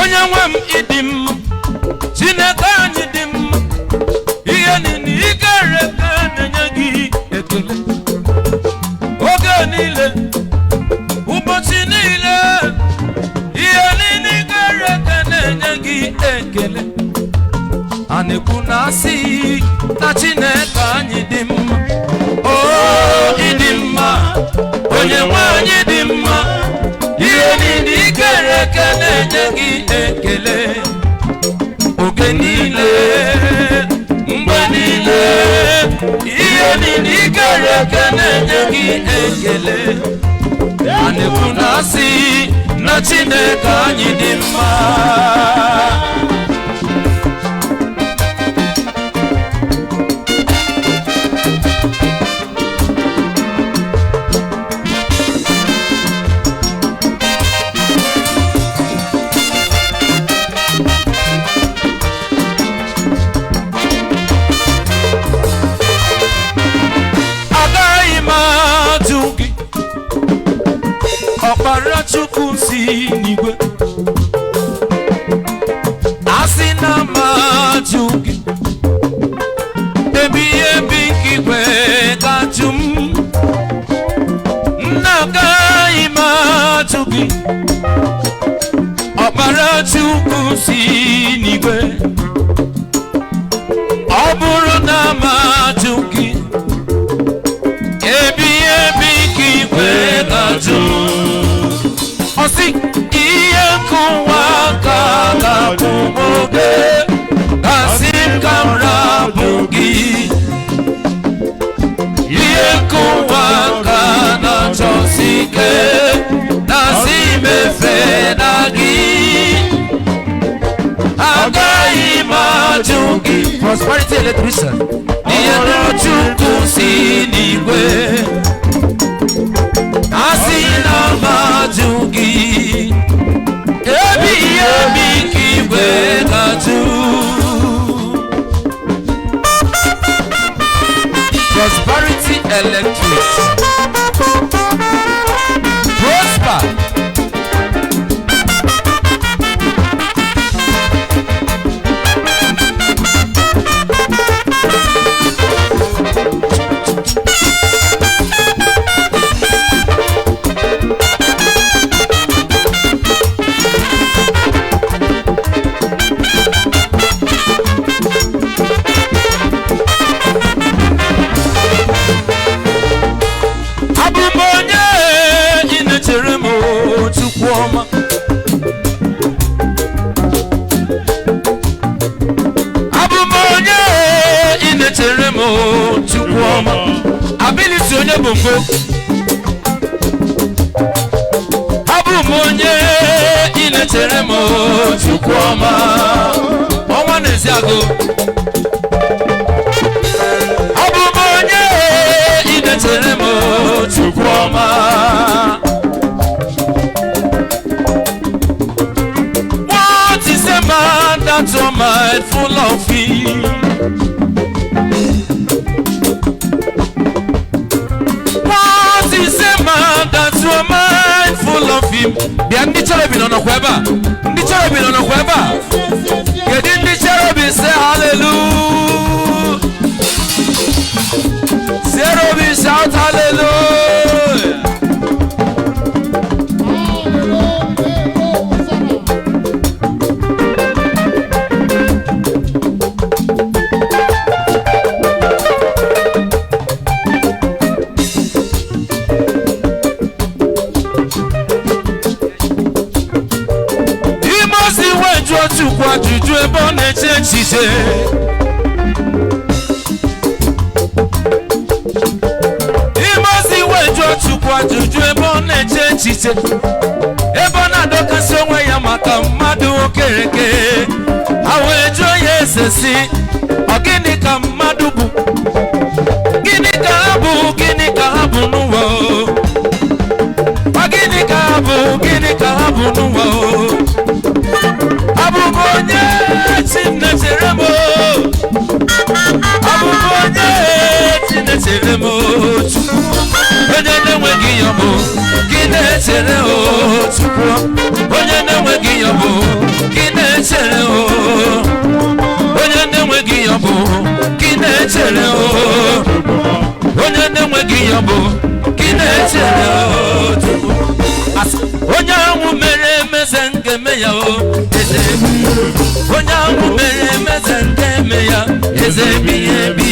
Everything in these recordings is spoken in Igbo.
onye nwe m ịdị mma Chineke anyị dị mma ihe niile ikere ka na-enye gị ekele oge niile ụbọchị niile ihe niile ikere ka na-enye gị ekele a na-ekwu na asị na Chineke anyị dị mma ịdị mma onye nwe anyị dị mma ihe niile ikere ka na-enye gị ekele oge niile mgbe niile ihe niile ikere ka na-enye gị ekele a na-ekwu na asị na Chineke anyị dị mma ọkpara Chukwu si n'igwe asị na majụ gị ebighị ebi nke igwe ga-ajụ m nna agaghị m ajụ gị ọkpara Chukwu si n'igwe ọ bụrụ na majụ gị ebighị ebi nke igwe ga-ajụ Osi ihe nkụwa ka ga-abụ oge gasị ka m rabụ gị ihe nkụwa ka na-achọsi ike na-asị mefe na gị agaghị m ajụ gị Prosperity Electrician ihe Chukwu si n'igwe asị na majụ gị ebighị ebi ka igwe ga-ajụ Prosperity Electric Prosper ability onye bongo abụ m onye inetere m Chukwu ọma ọnwa n'ezi agụ abụ m onye inetere m Chukwu ọma what is a man that's so mindful of him mindful of him bịa ndị cherubim nọ kwa ebe a ndị cherubim nọ kwa ebe a kedu ndị cherubim say hallelujah cherubim shout hallelujah Chukwu ajụjụ ebe ọ na-eche echiche imozi wejuo Chukwu ajụjụ ebe ọ na-eche echiche ebe ọ na-adọkasị onwe ya maka mmadụ okereke ha wee jụọ ya eze si ọ gịnị ka mmadụ bụ gịnị ka ha bụ gịnị ka ha bụ n'ụwa ọ gịnị ka ha bụ gịnị ka ha bụ n'ụwa abụbụ onye Chinechere m abụbụ onye na-echere m otu onye na-enweghị ya bụ gị na-echere otu onye na-enweghị ya bụ gị na-echere onye na-enweghị ya bụ gị na-echere onye na-enweghị ya bụ gị na-echere otu onye ahụ mere emeze nke me ya eze onye ahụ mere emeze nke me ya eze ebighị ebi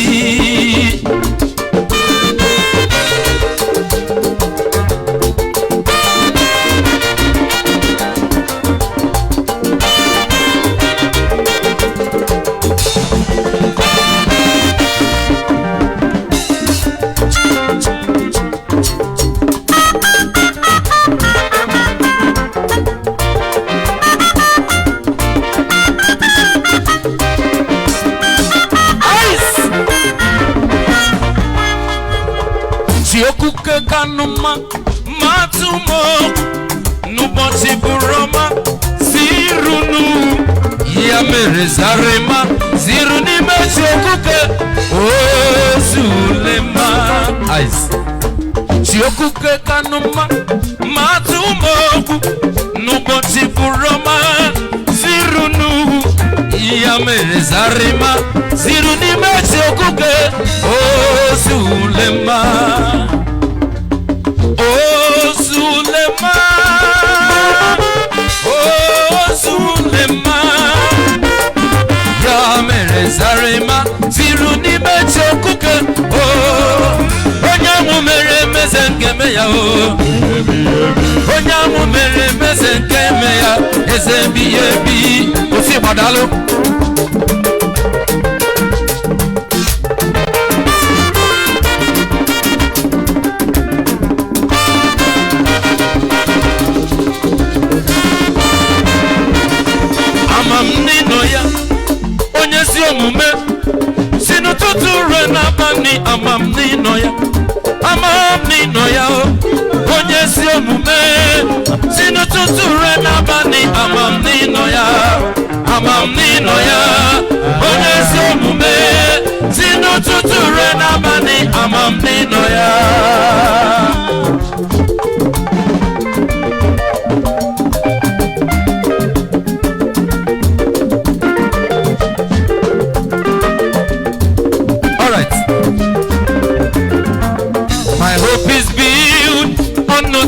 okuke kanuma matumo n'ụbọchị bụrụma zirunu ya mere zarema ziru n'ime chi okuke ozulema chi okuke kanuma matumo n'ụbọchị bụrụma zirunu ya mere zarema ziru n'ime chi okuke ozulema Zarema ziru n'ime chi okuke onye ahụ mere emeze nke me ya onye ahụ mere emeze nke me ya eze ebighị ebi osi gbadalụ amamnino ya onye si omume si n'ụtụtụ ruo n'abalị amamnino ya onye si omume si n'ụtụtụ ruo n'abalị amamnino ya onye si omume si n'ụtụtụ ruo n'abalị amamnino ya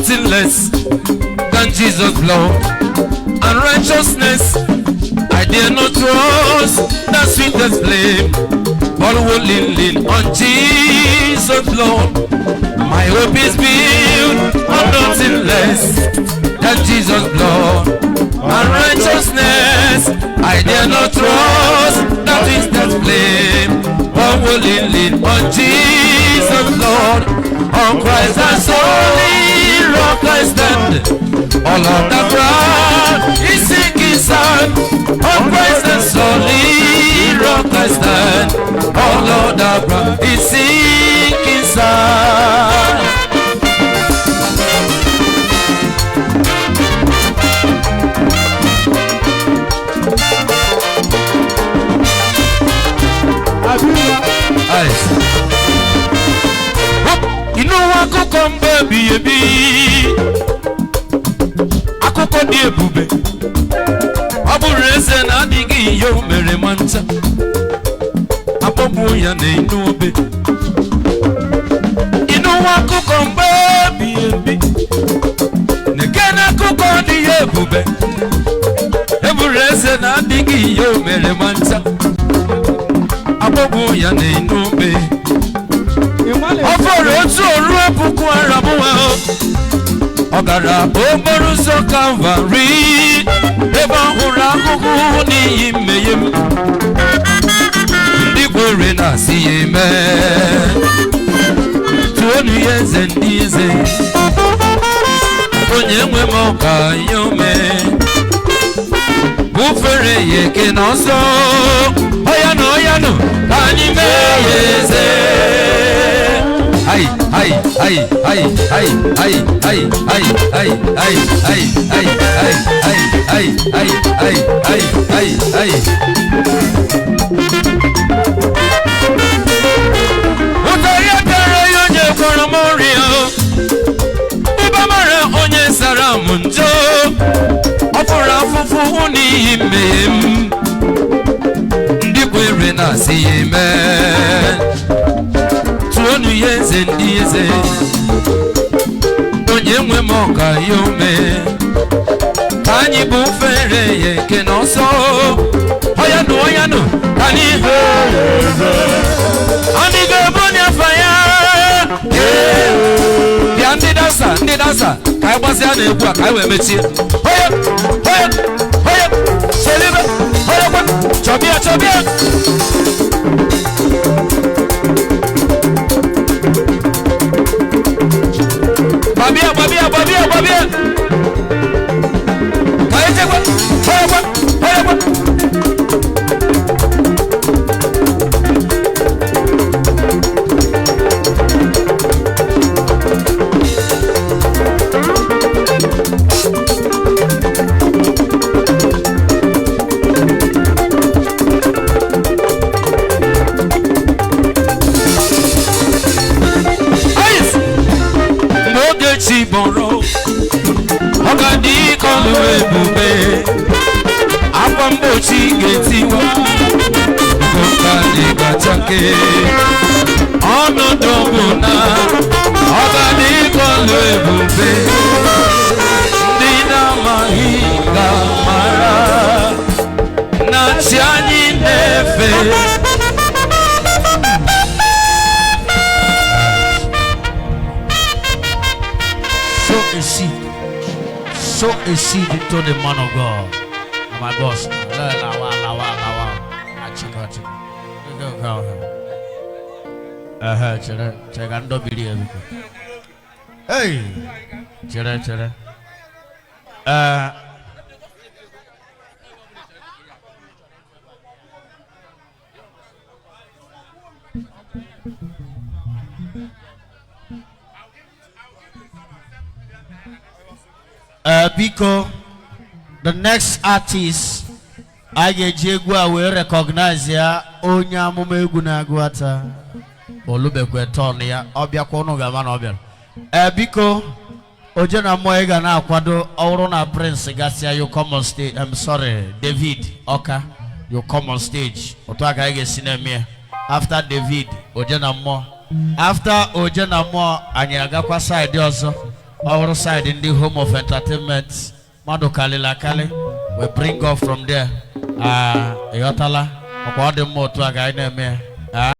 nothing less than Jesus' blood and righteousness. I dare not trust the sweetest flame, but will lean on Jesus' blood. My hope is built on nothing less than Jesus' blood and righteousness. I dare not trust the sweetest flame, but will lean on Jesus' blood. On Christ I solely rock I stand, all of the ground is sinking sand. On Christ and solid rock I stand, all of the ground is sinking sand. Akụkọ mgbe ebighị ebi akụkọ dị ebube ọ bụrụ eze na-adịghị ihe o mere ma ncha akpọgbuo ya n'enu obe ịnụwa akụkọ mgbe ebighị ebi na-eke na akụkọ dị ebube eburu eze na-adịghị ihe o mere ma ncha akpọgbuo ya n'enu obe ọfọrọ otu oru puku arabuwa ọ gara okporo ụzọ Kalvarị ebe ọ hụrụ ahụhụ n'ihi mmehie m ndị kwere na-asị ya eme tụọnụ ya eze ndị eze onye nwe m ọka ya ome bufere ya eke n'ọsọ ọyanụ ka anyị mee ya eze ay ay ay ay ay ay ay ay ay ay ay ay ay ay ay ay ay ay ay Utaya munjo ofura fufu ni mem ndi kwere na siyeme tuonu yeze ndi yeze onye nwe moka yome kanyi bu fere ye kenoso oyanu kani ani go bonya fire ya ndi dansa kai gbasi ana egwu a kai we mechie hoye selibe hoye kwa chobia babia kai je kwa hoye kwa Chiboro Ogadi kolu ebube Afambo chigetiwa Kokali gachake Ono domuna Ogadi kolu ebube Dina mahinga mara Nachiani nefe sow a seed into the man of God. And my boss, hey, chere. Biko, the next artist I will recognize ya onya mume gunaguata olube kweton ya obia kono gama na obia Biko ojena moega na akwado ọrụ na Prince Gasia you come on stage. I'm sorry David Oka you come on stage oto aka ige sineme after David ojena mo after ojena mo anya agakwa side ọzọ our side in the home of entertainment Mado Kalila Kale we bring up from there Yotala Okwade Mo to a guy name